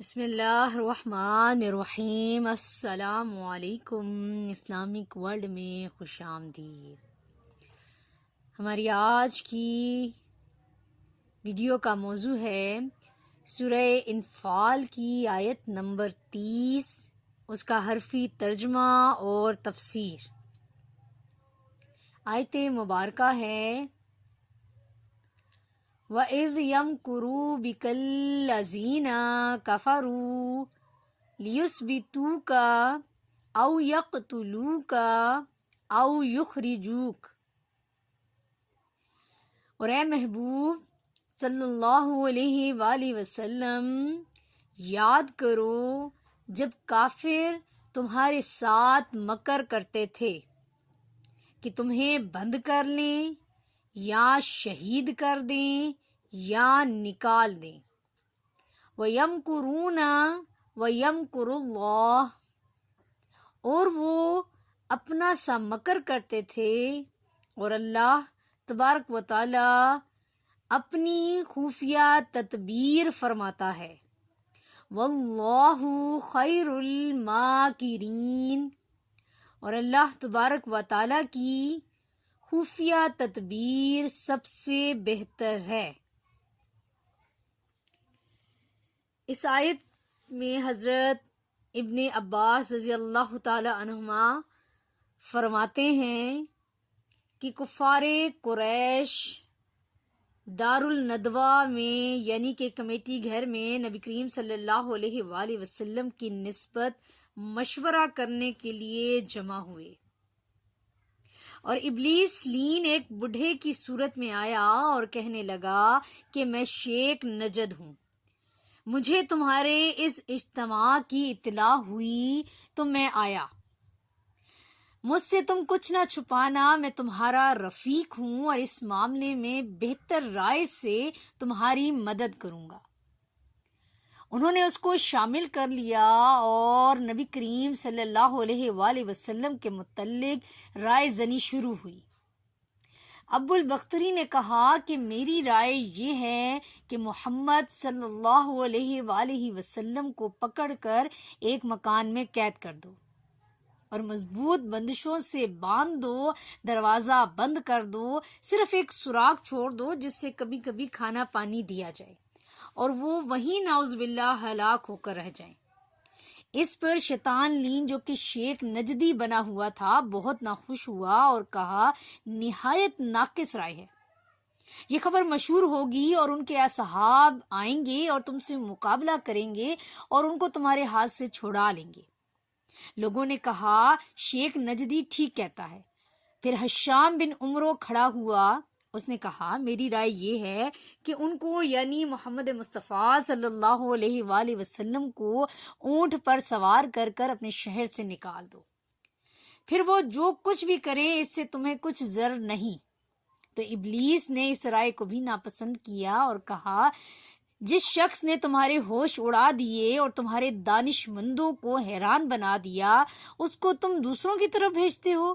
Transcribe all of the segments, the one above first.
بسم اللہ الرحمن الرحیم۔ السلام علیکم۔ اسلامک ورلڈ میں خوش آمدید۔ ہماری آج کی ویڈیو کا موضوع ہے سورہ انفال کی آیت نمبر 30، اس کا حرفی ترجمہ اور تفسیر۔ آیت مبارکہ ہے وَإِذْ يَمْكُرُوا بِكَ الَّذِينَ كَفَرُوا لِيُثْبِتُوكَ أَوْ يَقْتُلُوكَ أَوْ يُخْرِجُوكَ۔ اور اے محبوب صلی اللہ علیہ وآلہ وسلم، یاد کرو جب کافر تمہارے ساتھ مکر کرتے تھے کہ تمہیں بند کر لیں یا شہید کر دیں یا نکال دیں۔ وَيَمْكُرُونَ وَيَمْكُرُ اللَّهُ، اور وہ اپنا سا مکر کرتے تھے اور اللہ تبارک و تعالی اپنی خفیہ تدبیر فرماتا ہے۔ وَاللَّهُ خَيْرُ الْمَاكِرِينَ، اور اللہ تبارک و تعالی کی خفیہ تدبیر سب سے بہتر ہے۔ اس آیت میں حضرت ابن عباس رضی اللہ تعالی عنہما فرماتے ہیں کہ کفار قریش دار الندوہ میں یعنی کہ کمیٹی گھر میں نبی کریم صلی اللہ علیہ وآلہ وسلم کی نسبت مشورہ کرنے کے لیے جمع ہوئے، اور ابلیس لین ایک بوڑھے کی صورت میں آیا اور کہنے لگا کہ میں شیخ نجد ہوں، مجھے تمہارے اس اجتماع کی اطلاع ہوئی تو میں آیا، مجھ سے تم کچھ نہ چھپانا، میں تمہارا رفیق ہوں اور اس معاملے میں بہتر رائے سے تمہاری مدد کروں گا۔ انہوں نے اس کو شامل کر لیا اور نبی کریم صلی اللہ علیہ وآلہ وسلم کے متعلق رائے زنی شروع ہوئی۔ ابو البختری نے کہا کہ میری رائے یہ ہے کہ محمد صلی اللہ علیہ وآلہ وسلم کو پکڑ کر ایک مکان میں قید کر دو اور مضبوط بندشوں سے باندھ دو، دروازہ بند کر دو، صرف ایک سوراخ چھوڑ دو جس سے کبھی کبھی کھانا پانی دیا جائے اور وہ وہیں نعوذ باللہ ہلاک ہو کر رہ جائیں۔ اس پر شیطان لین جو کہ شیخ نجدی بنا ہوا تھا بہت ناخوش ہوا اور کہا نہایت ناقص رائے ہے، یہ خبر مشہور ہوگی اور ان کے اصحاب آئیں گے اور تم سے مقابلہ کریں گے اور ان کو تمہارے ہاتھ سے چھڑا لیں گے۔ لوگوں نے کہا شیخ نجدی ٹھیک کہتا ہے۔ پھر حشام بن عمرو کھڑا ہوا، اس نے کہا میری رائے یہ ہے کہ ان کو یعنی محمد مصطفیٰ صلی اللہ علیہ وآلہ وسلم کو اونٹ پر سوار کر کر اپنے شہر سے نکال دو، پھر وہ جو کچھ بھی کریں اس سے تمہیں کچھ ضرر نہیں۔ تو ابلیس نے اس رائے کو بھی ناپسند کیا اور کہا جس شخص نے تمہارے ہوش اڑا دیے اور تمہارے دانش مندوں کو حیران بنا دیا اس کو تم دوسروں کی طرف بھیجتے ہو،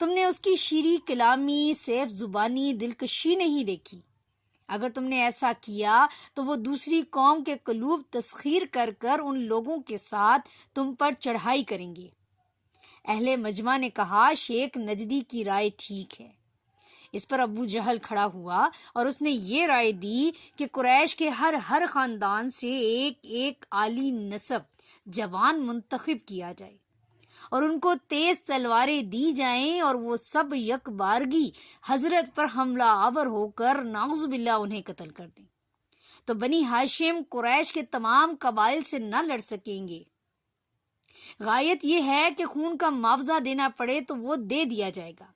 تم نے اس کی شیریں کلامی، سیف زبانی، دلکشی نہیں دیکھی۔ اگر تم نے ایسا کیا تو وہ دوسری قوم کے قلوب تسخیر کر کر ان لوگوں کے ساتھ تم پر چڑھائی کریں گے۔ اہل مجمع نے کہا شیخ نجدی کی رائے ٹھیک ہے۔ اس پر ابو جہل کھڑا ہوا اور اس نے یہ رائے دی کہ قریش کے ہر خاندان سے ایک ایک عالی نسب جوان منتخب کیا جائے اور ان کو تیز تلواریں دی جائیں اور وہ سب یک بارگی حضرت پر حملہ آور ہو کر نعوذ باللہ انہیں قتل کر دیں، تو بنی ہاشم قریش کے تمام قبائل سے نہ لڑ سکیں گے۔ غایت یہ ہے کہ خون کا معاوضہ دینا پڑے تو وہ دے دیا جائے گا۔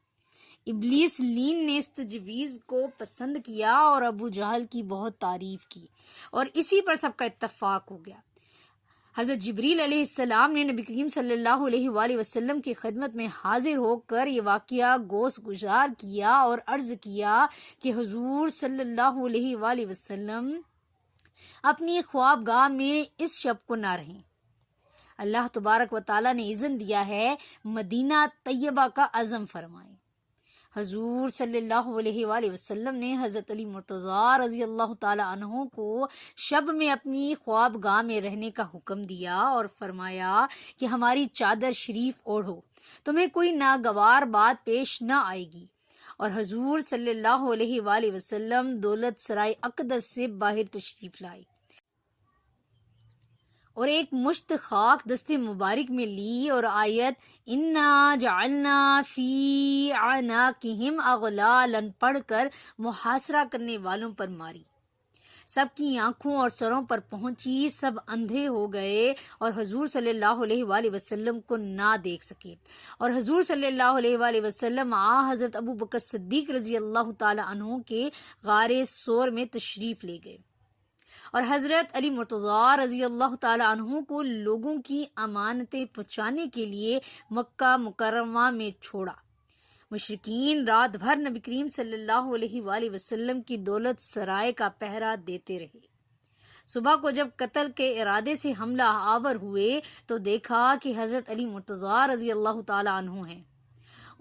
ابلیس لین نے اس تجویز کو پسند کیا اور ابو جہل کی بہت تعریف کی اور اسی پر سب کا اتفاق ہو گیا۔ حضرت جبریل علیہ السلام نے نبی کریم صلی اللہ علیہ وآلہ وسلم کی خدمت میں حاضر ہو کر یہ واقعہ گوش گزار کیا اور عرض کیا کہ حضور صلی اللہ علیہ وآلہ وسلم اپنی خوابگاہ میں اس شب کو نہ رہیں، اللہ تبارک و تعالیٰ نے اذن دیا ہے مدینہ طیبہ کا عزم فرمائیں۔ حضور صلی اللہ علیہ وآلہ وسلم نے حضرت علی مرتضیٰ رضی اللہ تعالی عنہ کو شب میں اپنی خوابگاہ میں رہنے کا حکم دیا اور فرمایا کہ ہماری چادر شریف اوڑھو، تمہیں کوئی ناگوار بات پیش نہ آئے گی۔ اور حضور صلی اللہ علیہ وآلہ وسلم دولت سرائے اقدس سے باہر تشریف لائے اور ایک مشت خاک دست مبارک میں لی اور آیت انا جعلنا فی اعناقہم اغلالا پڑھ کر محاصرہ کرنے والوں پر ماری۔ سب کی آنکھوں اور سروں پر پہنچی، سب اندھے ہو گئے اور حضور صلی اللہ علیہ وآلہ وسلم کو نہ دیکھ سکے۔ اور حضور صلی اللہ علیہ وآلہ وسلم حضرت ابو بکر صدیق رضی اللہ تعالی عنہ کے غار ثور میں تشریف لے گئے اور حضرت علی مرتضیٰ رضی اللہ تعالی عنہ کو لوگوں کی امانتیں پہنچانے کے لیے مکہ مکرمہ میں چھوڑا۔ مشرکین رات بھر نبی کریم صلی اللہ علیہ وآلہ وسلم کی دولت سرائے کا پہرا دیتے رہے۔ صبح کو جب قتل کے ارادے سے حملہ آور ہوئے تو دیکھا کہ حضرت علی مرتضیٰ رضی اللہ تعالی عنہ ہیں۔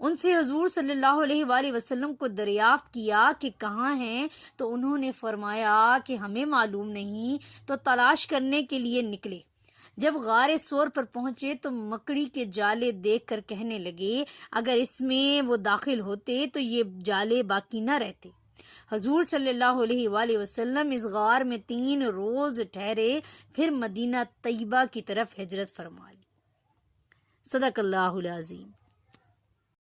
ان سے حضور صلی اللہ علیہ وآلہ وسلم کو دریافت کیا کہ کہاں ہیں، تو انہوں نے فرمایا کہ ہمیں معلوم نہیں، تو تلاش کرنے کے لیے نکلے۔ جب غار ثور پر پہنچے تو مکڑی کے جالے دیکھ کر کہنے لگے اگر اس میں وہ داخل ہوتے تو یہ جالے باقی نہ رہتے۔ حضور صلی اللہ علیہ وآلہ وسلم اس غار میں 3 روز ٹھہرے، پھر مدینہ طیبہ کی طرف ہجرت فرما لی۔ صدق اللہ العظیم۔